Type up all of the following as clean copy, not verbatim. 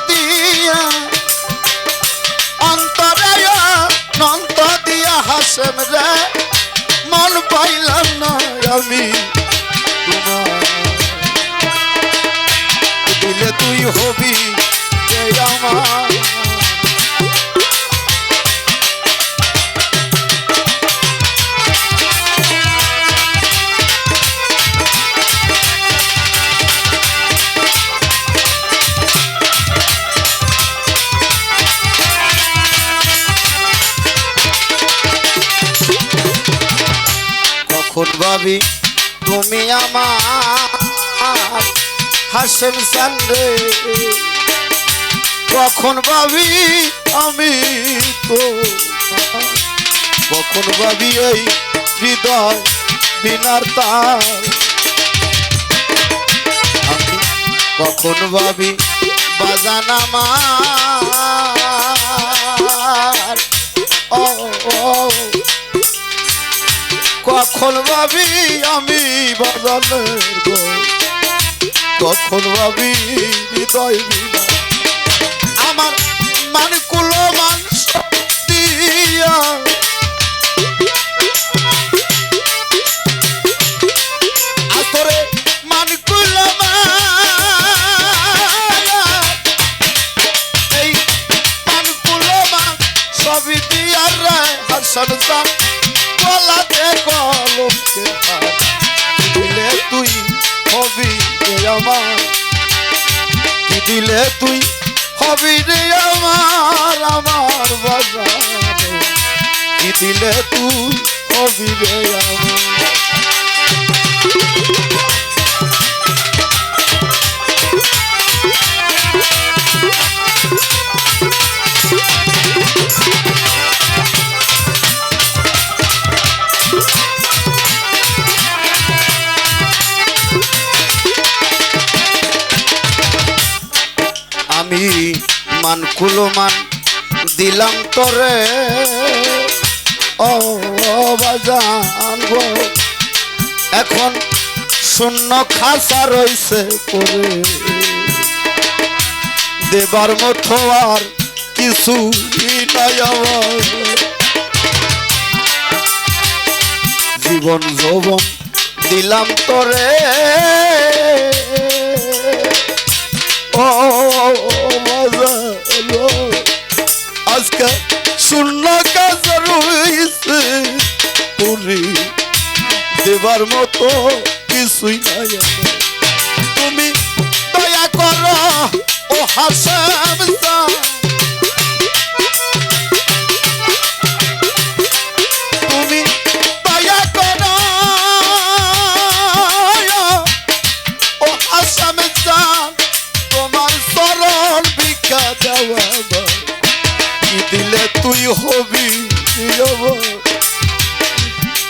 দিয়া অন্তরে নন্ত দিয়া হাসেম রে মন পাইলাম না আমি তোমার দিলে তুই হবি কে আমার ভাবি তুমি আমার হাসেম সান্ডে কখন ভাবি আমি তো কখন ভাবি এই হৃদয় বিনার তার আমি কখন ভাবি বাজান আমার ও কখন ভাবি আমি বাজানের গো কখন ভাবি হৃদয় বিনা আমার মান কুলো মান দিয়া আসরে মান কুলো এই মান কুলো মান সবই দিয়ার রায় হাসান সান গলাতে কলমকে দিলে তুই হবি রে আমার দিলে তুই হবি রে আমার আমার বাজার দিলে তুই হবি রে আমার আমি মান কুলো মান দিলাম তোরে ও বাজান গো এখন শূন্য খাসা রইছে পরে দেবার মতো আর কিছু নাই আমার জীবন যৌবন দিলাম তোরে ও আজকে শূন্য কাজ রয়েছে পুরি দেবার মতো কিছুই নাই তুমি দয়া করো ও হাসেম তুমি দয়া করো ও হাসেম তোমার চরণ ভিক্ষা দেওয়া কি দিলে তুই হবি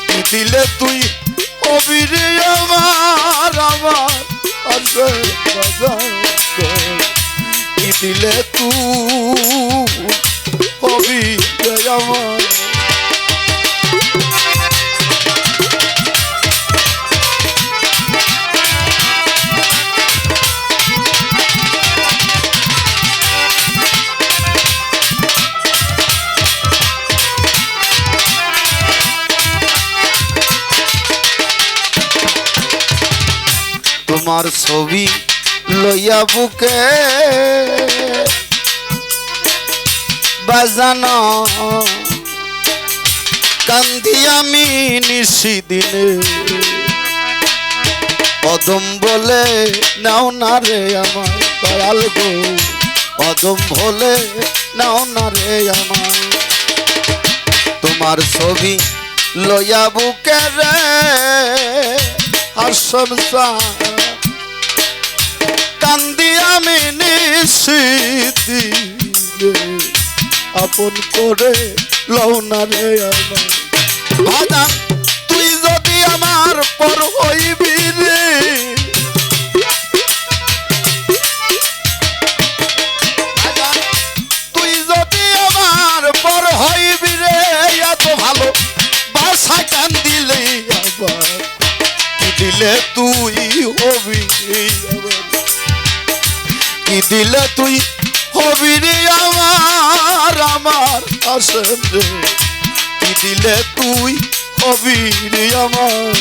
কি দিলে তুই হবি রে আমার আমার কি দিলে তুই হবি রে আমার তোমার ছবি লইয়া বুকে বাজানো কান্দি আমি নিশি দিনে অদম বলে নাও না রে আমার দয়াল গো অদম বলে নাও না রে আমার তোমার ছবি লইয়া বুকে রে হাসেম কান্দি আমি নিশিতি আপন করে লও না রে আমার বাজান তুই যদি আমার পর হইবি রে তুই যদি আমার পর হইবি রে এত ভালো বাসা কান্দিলে আবার দিলে তুই হবি কি দিলে তুই হবি রে আমার আমার হাসেম রে কি দিলে তুই হবি রে আমার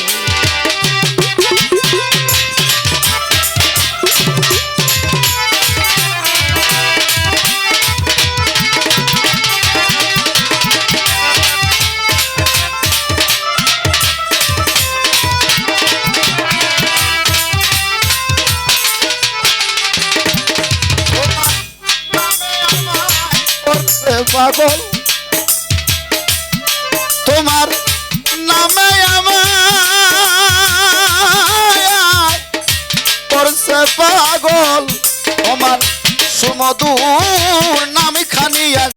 পাগল তোমার নামে আমার করছে পাগল তোমার সুমধুর নাম খানিয়া